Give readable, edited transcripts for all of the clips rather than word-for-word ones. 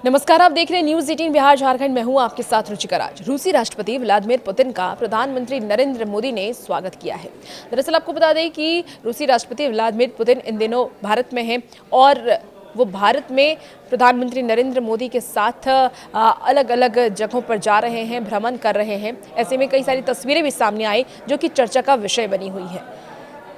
नमस्कार, आप देख रहे हैं न्यूज 18 बिहार झारखंड में हूं आपके साथ रुचिका राज। रूसी राष्ट्रपति व्लादिमीर पुतिन का प्रधानमंत्री नरेंद्र मोदी ने स्वागत किया है। दरअसल आपको बता दें कि रूसी राष्ट्रपति व्लादिमीर पुतिन इन दिनों भारत में हैं और वो भारत में प्रधानमंत्री नरेंद्र मोदी के साथ अलग अलग जगहों पर जा रहे हैं, भ्रमण कर रहे हैं। ऐसे में कई सारी तस्वीरें भी सामने आई जो कि चर्चा का विषय बनी हुई है।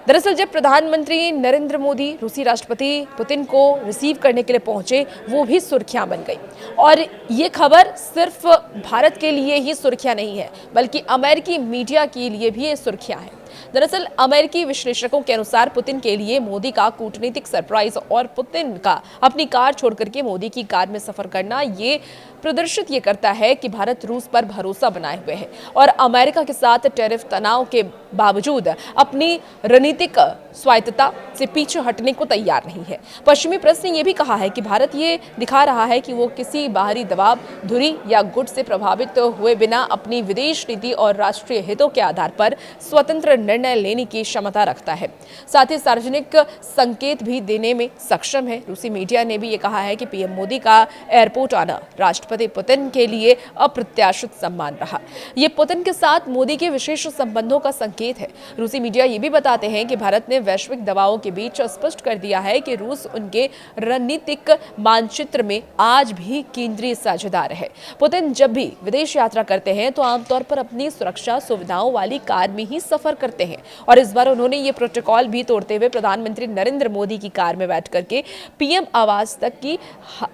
दरअसल जब प्रधानमंत्री नरेंद्र मोदी रूसी राष्ट्रपति पुतिन को रिसीव करने के लिए पहुंचे, वो भी सुर्खियां बन गई। और ये खबर सिर्फ भारत के लिए ही सुर्खियां नहीं है, बल्कि अमेरिकी मीडिया के लिए भी ये सुर्खियां हैं। दरअसल अमेरिकी विश्लेषकों के अनुसार पुतिन के लिए मोदी का कूटनीतिक सरप्राइज और पुतिन का अपनी कार छोड़कर के मोदी की कार में सफर करना ये प्रदर्शित ये करता है कि भारत रूस पर भरोसा बनाए हुए है और अमेरिका के साथ टैरिफ तनाव के बावजूद अपनी रणनीतिक स्वायत्तता से पीछे हटने को तैयार नहीं है। पश्चिमी प्रेस ने यह भी कहा है कि भारत ये दिखा रहा है कि वो किसी बाहरी दबाव, धुरी या गुट से प्रभावित हुए बिना अपनी विदेश नीति और राष्ट्रीय हितों के आधार पर स्वतंत्र निर्णय लेने की क्षमता रखता है। साथ ही सार्वजनिक संकेत भी देने में सक्षम है। रूसी मीडिया ने भी ये कहा है कि पीएम मोदी का एयरपोर्ट आना राष्ट्रपति पुतिन के लिए अप्रत्याशित सम्मान रहा। ये पुतिन के साथ मोदी के विशेष संबंधों का संकेत है। रूसी मीडिया ये भी बताते हैं कि भारत ने वैश्विक दबावों के बीच स्पष्ट कर दिया है कि रूस उनके रणनीतिक मानचित्र में आज भी केंद्रीय साझेदार है। पुतिन जब भी विदेश यात्रा करते हैं तो आमतौर पर अपनी सुरक्षा सुविधाओं वाली कार में ही सफर करते हैं और इस बार उन्होंने ये प्रोटोकॉल भी तोड़ते हुए प्रधानमंत्री नरेंद्र मोदी की कार में बैठ करके पीएम आवास तक की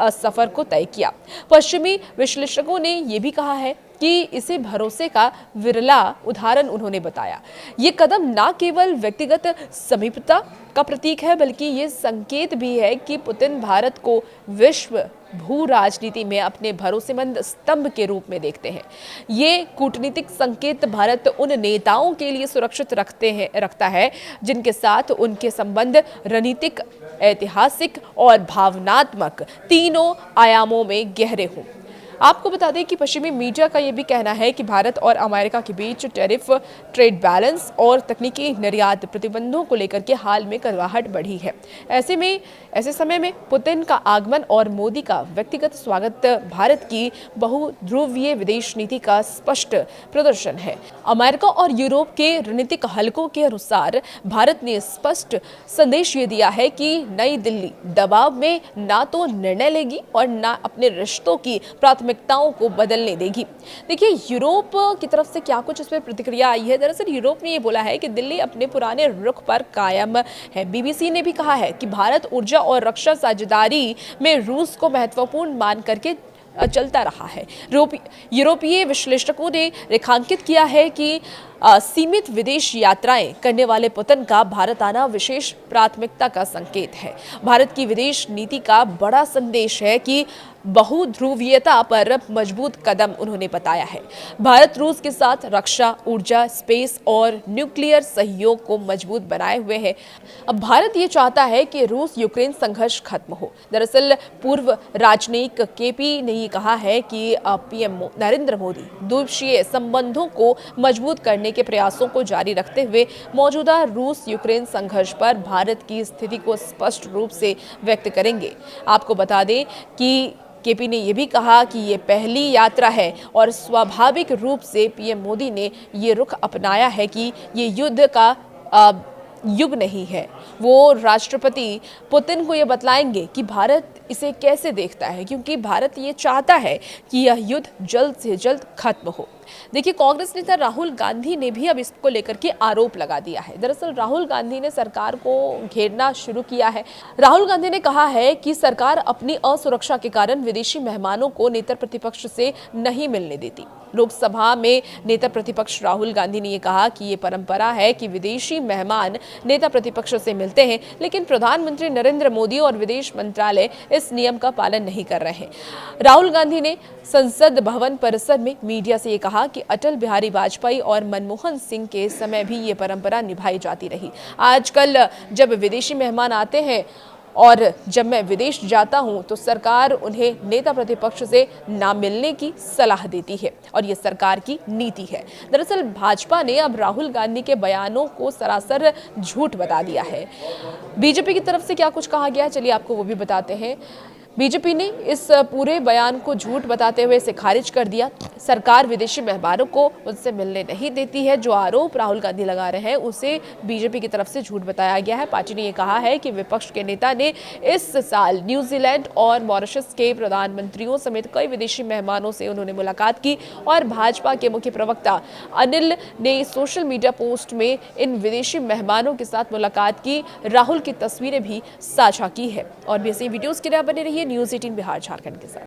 सफर को तय किया। पश्चिमी विश्लेषकों ने यह भी कहा है कि इसे भरोसे का विरला उदाहरण उन्होंने बताया। ये कदम न केवल व्यक्तिगत समीपता का प्रतीक है, बल्कि ये संकेत भी है कि पुतिन भारत को विश्व भू राजनीति में अपने भरोसेमंद स्तंभ के रूप में देखते हैं। ये कूटनीतिक संकेत भारत उन नेताओं के लिए सुरक्षित रखता है जिनके साथ उनके संबंध रणनीतिक, ऐतिहासिक और भावनात्मक तीनों आयामों में गहरे हों। आपको बता दें कि पश्चिमी मीडिया का यह भी कहना है कि भारत और अमेरिका के बीच टैरिफ, ट्रेड बैलेंस और तकनीकी निर्यात प्रतिबंधों को लेकर के हाल में कड़वाहट बढ़ी है। ऐसे समय में पुतिन का आगमन और मोदी का व्यक्तिगत स्वागत भारत की बहुध्रुवीय विदेश नीति का स्पष्ट प्रदर्शन है। अमेरिका और यूरोप के रणनीतिक हलकों के अनुसार भारत ने स्पष्ट संदेश ये दिया है कि नई दिल्ली दबाव में ना तो निर्णय लेगी और ना अपने रिश्तों की प्राथमिकताओं को बदलने देगी। देखिए, यूरोप की तरफ से क्या कुछ इस पर प्रतिक्रिया आई है। दरअसल यूरोप ने ये बोला है कि दिल्ली अपने पुराने रुख पर कायम है। बीबीसी ने भी कहा है कि भारत ऊर्जा और रक्षा साझेदारी में रूस को महत्वपूर्ण मान करके चलता रहा है। यूरोपीय विश्लेषकों ने रेखांकित किया है कि सीमित विदेश यात्राएं करने वाले पुतिन का भारत आना विशेष प्राथमिकता का संकेत है। भारत की विदेश नीति का बड़ा संदेश है कि बहुध्रुवीयता पर मजबूत कदम उन्होंने बताया है। भारत रूस के साथ रक्षा, ऊर्जा, स्पेस और न्यूक्लियर सहयोग को मजबूत बनाए हुए है। अब भारत ये चाहता है कि रूस यूक्रेन संघर्ष खत्म हो। दरअसल पूर्व राजनयिक केपी ने ये कहा है कि पीएम नरेंद्र मोदी द्विपक्षीय संबंधों को मजबूत करने के प्रयासों को जारी रखते हुए मौजूदा रूस यूक्रेन संघर्ष पर भारत की स्थिति को स्पष्ट रूप से व्यक्त करेंगे। आपको बता दें कि केपी ने यह भी कहा कि ये पहली यात्रा है और स्वाभाविक रूप से पीएम मोदी ने ये रुख अपनाया है कि ये युद्ध का युग नहीं है। वो राष्ट्रपति पुतिन को ये बतलाएंगे कि भारत इसे कैसे देखता है, क्योंकि भारत ये चाहता है कि यह युद्ध जल्द से जल्द खत्म हो। देखिए, कांग्रेस नेता राहुल गांधी ने भी अब इसको लेकर के आरोप लगा दिया है। दरअसल राहुल गांधी ने सरकार को घेरना शुरू किया है। राहुल गांधी ने कहा है कि सरकार अपनी असुरक्षा के कारण विदेशी मेहमानों को नेता प्रतिपक्ष से नहीं मिलने देती। लोकसभा में नेता प्रतिपक्ष राहुल गांधी ने यह कहा कि ये परंपरा है कि विदेशी मेहमान नेता प्रतिपक्ष से मिलते हैं, लेकिन प्रधानमंत्री नरेंद्र मोदी और विदेश मंत्रालय इस नियम का पालन नहीं कर रहे हैं। राहुल गांधी ने संसद भवन परिसर में मीडिया से ये कहा कि अटल बिहारी वाजपेयी और मनमोहन सिंह के समय भी ये परंपरा निभाई जाती रही। आजकल जब विदेशी मेहमान आते हैं और जब मैं विदेश जाता हूं तो सरकार उन्हें नेता प्रतिपक्ष से ना मिलने की सलाह देती है और ये सरकार की नीति है। दरअसल भाजपा ने अब राहुल गांधी के बयानों को सरासर झूठ बता दिया है। बीजेपी की तरफ से क्या कुछ कहा गया, चलिए आपको वो भी बताते हैं। बीजेपी ने इस पूरे बयान को झूठ बताते हुए इसे खारिज कर दिया। सरकार विदेशी मेहमानों को उनसे मिलने नहीं देती है। जो आरोप राहुल गांधी लगा रहे हैं उसे बीजेपी की तरफ से झूठ बताया गया है। पार्टी ने यह कहा है कि विपक्ष के नेता ने इस साल न्यूजीलैंड और मॉरिशस के प्रधानमंत्रियों समेत कई विदेशी मेहमानों से उन्होंने मुलाकात की और भाजपा के मुख्य प्रवक्ता अनिल ने सोशल मीडिया पोस्ट में इन विदेशी मेहमानों के साथ मुलाकात की राहुल की तस्वीरें भी साझा की है। और भी ऐसी वीडियोस के लिए बने रहिए न्यूज़ 18 बिहार झारखंड के साथ।